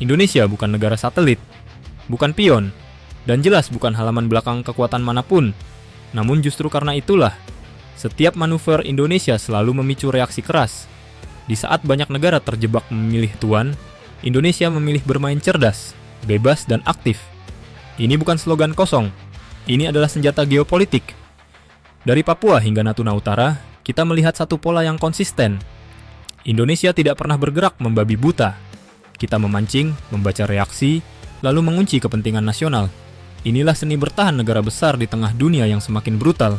Indonesia bukan negara satelit, bukan pion, dan jelas bukan halaman belakang kekuatan manapun. Namun justru karena itulah, setiap manuver Indonesia selalu memicu reaksi keras. Di saat banyak negara terjebak memilih tuan, Indonesia memilih bermain cerdas, bebas, dan aktif. Ini bukan slogan kosong, ini adalah senjata geopolitik. Dari Papua hingga Natuna Utara, kita melihat satu pola yang konsisten. Indonesia tidak pernah bergerak membabi buta. Kita memancing, membaca reaksi, lalu mengunci kepentingan nasional. Inilah seni bertahan negara besar di tengah dunia yang semakin brutal.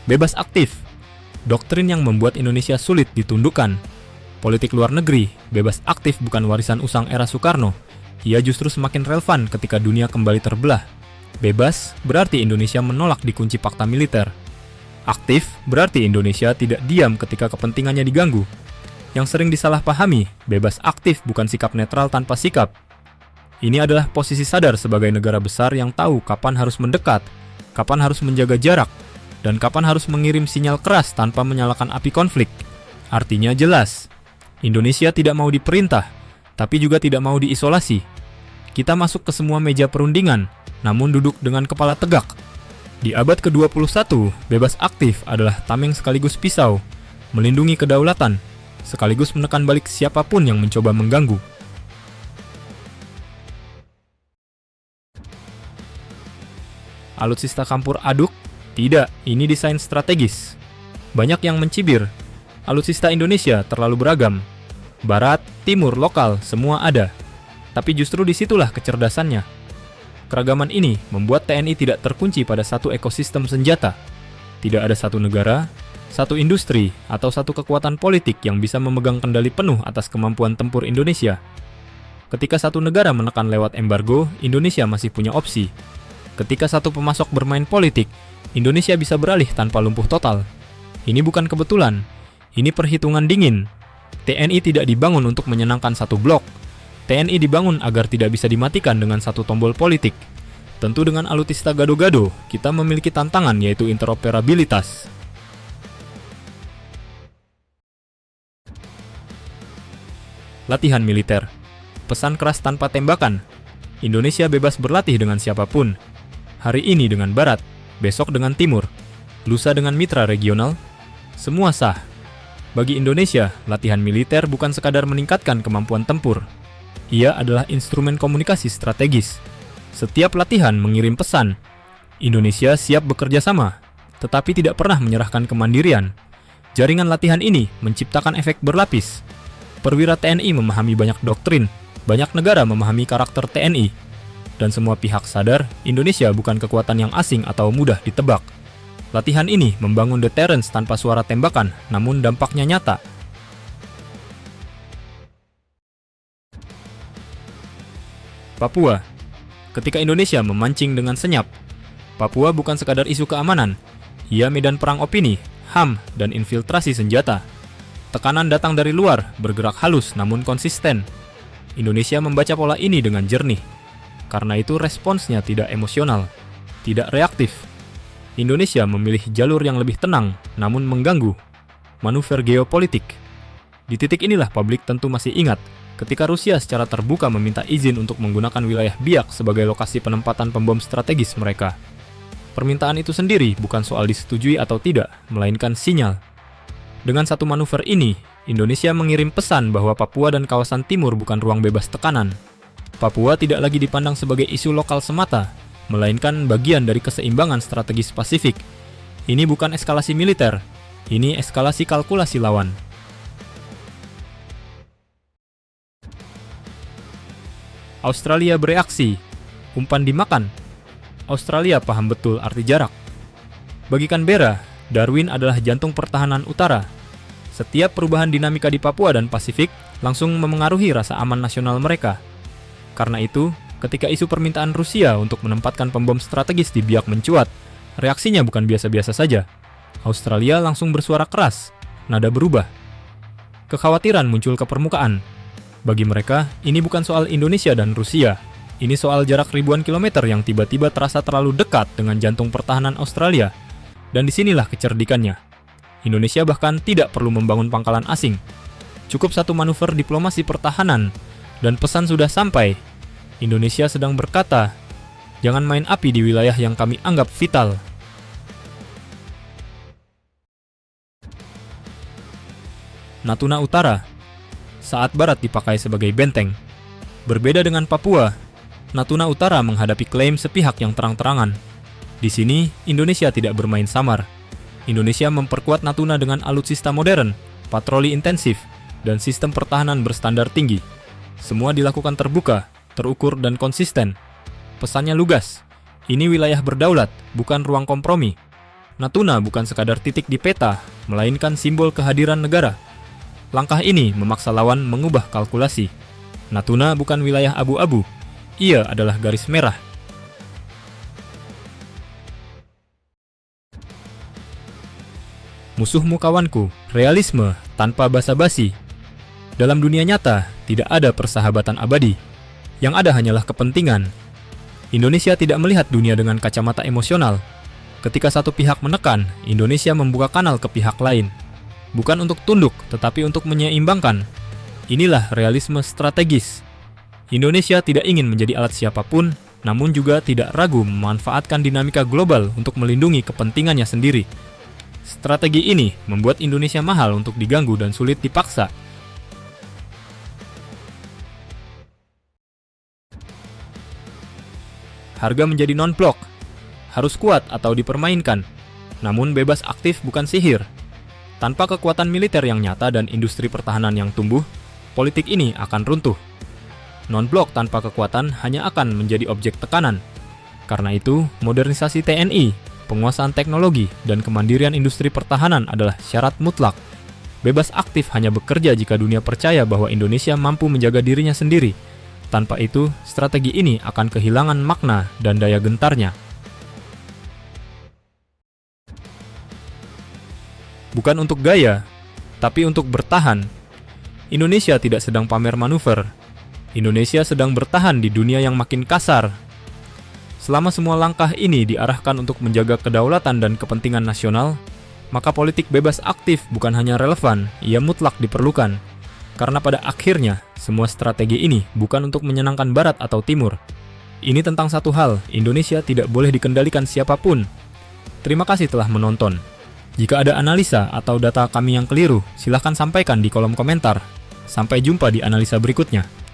Bebas aktif, doktrin yang membuat Indonesia sulit ditundukkan. Politik luar negeri, bebas aktif bukan warisan usang era Soekarno. Ia justru semakin relevan ketika dunia kembali terbelah. Bebas berarti Indonesia menolak dikunci fakta militer. Aktif berarti Indonesia tidak diam ketika kepentingannya diganggu. Yang sering disalahpahami, bebas aktif bukan sikap netral tanpa sikap. Ini adalah posisi sadar sebagai negara besar yang tahu kapan harus mendekat, kapan harus menjaga jarak, dan kapan harus mengirim sinyal keras tanpa menyalakan api konflik. Artinya jelas, Indonesia tidak mau diperintah, tapi juga tidak mau diisolasi. Kita masuk ke semua meja perundingan, namun duduk dengan kepala tegak. Di abad ke-21, bebas aktif adalah tameng sekaligus pisau, melindungi kedaulatan, sekaligus menekan balik siapapun yang mencoba mengganggu. Alutsista campur aduk? Tidak, ini desain strategis. Banyak yang mencibir, alutsista Indonesia terlalu beragam. Barat, timur, lokal, semua ada. Tapi justru disitulah kecerdasannya. Keragaman ini membuat TNI tidak terkunci pada satu ekosistem senjata. Tidak ada satu negara, satu industri, atau satu kekuatan politik yang bisa memegang kendali penuh atas kemampuan tempur Indonesia. Ketika satu negara menekan lewat embargo, Indonesia masih punya opsi. Ketika satu pemasok bermain politik, Indonesia bisa beralih tanpa lumpuh total. Ini bukan kebetulan, ini perhitungan dingin. TNI tidak dibangun untuk menyenangkan satu blok. TNI dibangun agar tidak bisa dimatikan dengan satu tombol politik. Tentu dengan alutsista gado-gado, kita memiliki tantangan yaitu interoperabilitas. Latihan militer. Pesan keras tanpa tembakan. Indonesia bebas berlatih dengan siapapun. Hari ini dengan Barat, besok dengan Timur, lusa dengan mitra regional. Semua sah. Bagi Indonesia, latihan militer bukan sekadar meningkatkan kemampuan tempur. Ia adalah instrumen komunikasi strategis. Setiap latihan mengirim pesan. Indonesia siap bekerja sama, tetapi tidak pernah menyerahkan kemandirian. Jaringan latihan ini menciptakan efek berlapis. Perwira TNI memahami banyak doktrin, banyak negara memahami karakter TNI. Dan semua pihak sadar, Indonesia bukan kekuatan yang asing atau mudah ditebak. Latihan ini membangun deterrence tanpa suara tembakan, namun dampaknya nyata. Papua. Ketika Indonesia memancing dengan senyap, Papua bukan sekadar isu keamanan, ia medan perang opini, HAM, dan infiltrasi senjata. Tekanan datang dari luar, bergerak halus namun konsisten. Indonesia membaca pola ini dengan jernih. Karena itu responsnya tidak emosional, tidak reaktif. Indonesia memilih jalur yang lebih tenang, namun mengganggu. Manuver geopolitik. Di titik inilah publik tentu masih ingat, ketika Rusia secara terbuka meminta izin untuk menggunakan wilayah Biak sebagai lokasi penempatan pembom strategis mereka. Permintaan itu sendiri bukan soal disetujui atau tidak, melainkan sinyal. Dengan satu manuver ini, Indonesia mengirim pesan bahwa Papua dan kawasan timur bukan ruang bebas tekanan. Papua tidak lagi dipandang sebagai isu lokal semata, melainkan bagian dari keseimbangan strategis Pasifik. Ini bukan eskalasi militer, ini eskalasi kalkulasi lawan. Australia bereaksi, umpan dimakan. Australia paham betul arti jarak. Bagi Canberra, Darwin adalah jantung pertahanan utara. Setiap perubahan dinamika di Papua dan Pasifik langsung memengaruhi rasa aman nasional mereka. Karena itu, ketika isu permintaan Rusia untuk menempatkan pembom strategis di Biak mencuat, reaksinya bukan biasa-biasa saja. Australia langsung bersuara keras, nada berubah. Kekhawatiran muncul ke permukaan. Bagi mereka, ini bukan soal Indonesia dan Rusia. Ini soal jarak ribuan kilometer yang tiba-tiba terasa terlalu dekat dengan jantung pertahanan Australia. Dan disinilah kecerdikannya. Indonesia bahkan tidak perlu membangun pangkalan asing. Cukup satu manuver diplomasi pertahanan, dan pesan sudah sampai. Indonesia sedang berkata, jangan main api di wilayah yang kami anggap vital. Natuna Utara. Saat Barat dipakai sebagai benteng. Berbeda dengan Papua, Natuna Utara menghadapi klaim sepihak yang terang-terangan. Di sini, Indonesia tidak bermain samar. Indonesia memperkuat Natuna dengan alutsista modern, patroli intensif, dan sistem pertahanan berstandar tinggi. Semua dilakukan terbuka, terukur, dan konsisten. Pesannya lugas, ini wilayah berdaulat, bukan ruang kompromi. Natuna bukan sekadar titik di peta, melainkan simbol kehadiran negara. Langkah ini memaksa lawan mengubah kalkulasi. Natuna bukan wilayah abu-abu, ia adalah garis merah. Musuhmu kawanku, realisme tanpa basa-basi. Dalam dunia nyata, tidak ada persahabatan abadi. Yang ada hanyalah kepentingan. Indonesia tidak melihat dunia dengan kacamata emosional. Ketika satu pihak menekan, Indonesia membuka kanal ke pihak lain. Bukan untuk tunduk, tetapi untuk menyeimbangkan. Inilah realisme strategis. Indonesia tidak ingin menjadi alat siapapun, namun juga tidak ragu memanfaatkan dinamika global untuk melindungi kepentingannya sendiri. Strategi ini membuat Indonesia mahal untuk diganggu dan sulit dipaksa. Harga menjadi non-blok, harus kuat atau dipermainkan, namun bebas aktif bukan sihir. Tanpa kekuatan militer yang nyata dan industri pertahanan yang tumbuh, politik ini akan runtuh. Non-blok tanpa kekuatan hanya akan menjadi objek tekanan. Karena itu, modernisasi TNI, penguasaan teknologi, dan kemandirian industri pertahanan adalah syarat mutlak. Bebas aktif hanya bekerja jika dunia percaya bahwa Indonesia mampu menjaga dirinya sendiri. Tanpa itu, strategi ini akan kehilangan makna dan daya gentarnya. Bukan untuk gaya, tapi untuk bertahan. Indonesia tidak sedang pamer manuver. Indonesia sedang bertahan di dunia yang makin kasar. Selama semua langkah ini diarahkan untuk menjaga kedaulatan dan kepentingan nasional, maka politik bebas aktif bukan hanya relevan, ia mutlak diperlukan. Karena pada akhirnya, semua strategi ini bukan untuk menyenangkan Barat atau Timur. Ini tentang satu hal, Indonesia tidak boleh dikendalikan siapapun. Terima kasih telah menonton. Jika ada analisa atau data kami yang keliru, silahkan sampaikan di kolom komentar. Sampai jumpa di analisa berikutnya.